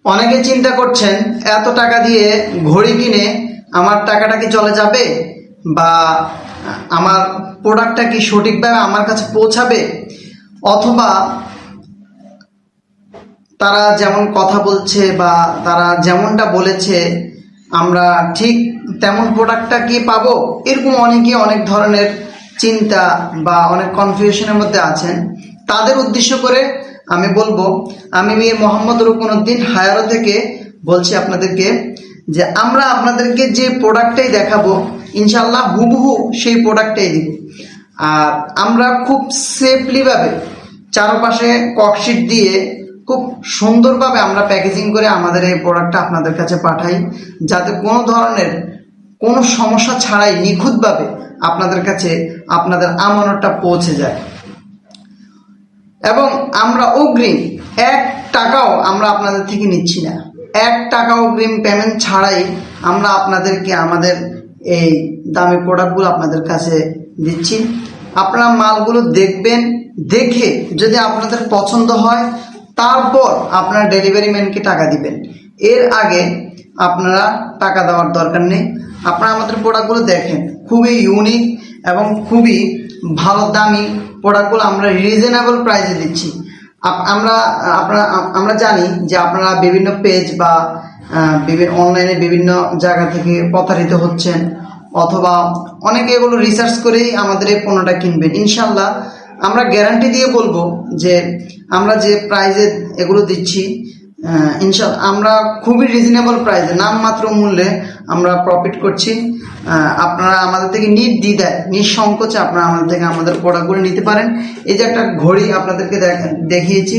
অনেকে চিন্তা করছেন এত টাকা দিয়ে ঘড়ি কিনে আমার টাকাটা কি চলে যাবে, বা আমার প্রোডাক্টটা কি সঠিকভাবে আমার কাছে পৌঁছাবে, অথবা তারা যেমন কথা বলছে বা তারা যেমনটা বলেছে আমরা ঠিক তেমন প্রোডাক্টটা কি পাবো। এরকম অনেকে অনেক ধরনের চিন্তা বা অনেক কনফিউশনের মধ্যে আছেন। তাদের উদ্দেশ্য করে আমি বলবো, আমি মিয়া মোহাম্মদ রুকনউদ্দিন হায়ারো থেকে বলছি আপনাদেরকে যে আমরা আপনাদেরকে যে প্রোডাক্টটাই দেখাবো ইনশাল্লাহ হুবহু সেই প্রোডাক্টটাই দিব। আর আমরা খুব সেফলিভাবে চারপাশে ককশিট দিয়ে খুব সুন্দরভাবে আমরা প্যাকেজিং করে আমাদের এই প্রোডাক্টটা আপনাদের কাছে পাঠাই, যাতে কোনো ধরনের কোনো সমস্যা ছাড়াই নিখুঁতভাবে আপনাদের কাছে আপনাদের আমানতটা পৌঁছে যায়। এবং আমরা অগ্রিম 1 টাকাও আমরা আপনাদের থেকে নিচ্ছি না। 1 টাকা অগ্রিম পেমেন্ট ছাড়াই আমরা আপনাদেরকে আমাদের এই দামি প্রোডাক্টগুলো আপনাদের কাছে দিচ্ছি। আপনারা মালগুলো দেখবেন, দেখে যদি আপনাদের পছন্দ হয় তারপর আপনারা ডেলিভারি ম্যানকে টাকা দিবেন। এর আগে আপনারা টাকা দেওয়ার দরকার নেই। আপনারা আমাদের প্রোডাক্টগুলো দেখেন, খুবই ইউনিক এবং খুবই ভালো দামি প্রোডাক্টগুলো আমরা রিজনেবল প্রাইসে দিচ্ছি। আমরা জানি যে আপনারা বিভিন্ন পেজ বা বিভিন্ন অনলাইনে বিভিন্ন জায়গা থেকে প্রতারিত হচ্ছেন, অথবা অনেকে এগুলো রিসার্চ করেই আমাদের এই পণ্যটা কিনবেন। ইনশাল্লাহ আমরা গ্যারান্টি দিয়ে বলবো যে আমরা যে প্রাইজে এগুলো দিচ্ছি ইনশাল্লাহ আমরা খুবই রিজনেবল প্রাইসে নামমাত্র মূল্যে আমরা প্রফিট করছি। আপনারা আমাদের থেকে নির্দ্বিধায় নিঃসংকোচে আপনারা আমাদের থেকে আমাদের প্রোডাক্টগুলো নিতে পারেন। এই যে একটা ঘড়ি আপনাদেরকে দেখিয়েছি,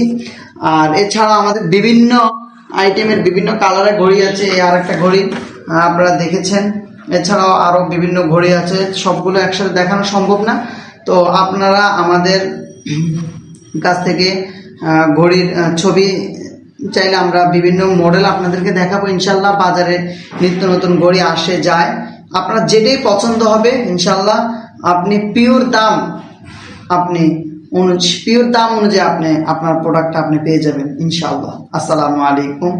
আর এছাড়া আমাদের বিভিন্ন আইটেমের বিভিন্ন কালারের ঘড়ি আছে। এই আর একটা ঘড়ি আপনারা দেখেছেন, এছাড়াও আরও বিভিন্ন ঘড়ি আছে, সবগুলো একসাথে দেখানো সম্ভব না। তো আপনারা আমাদের কাছ থেকে ঘড়ির ছবি চাইলে আমরা বিভিন্ন মডেল আপনাদেরকে দেখাবো। ইনশাল্লাহ বাজারে নিত্য নতুন ঘড়ি আসে যায়, আপনার যেটাই পছন্দ হবে ইনশাল্লাহ আপনি পিওর দাম অনুযায়ী আপনি আপনার প্রোডাক্টটা আপনি পেয়ে যাবেন ইনশাল্লাহ। আসসালামু আলাইকুম।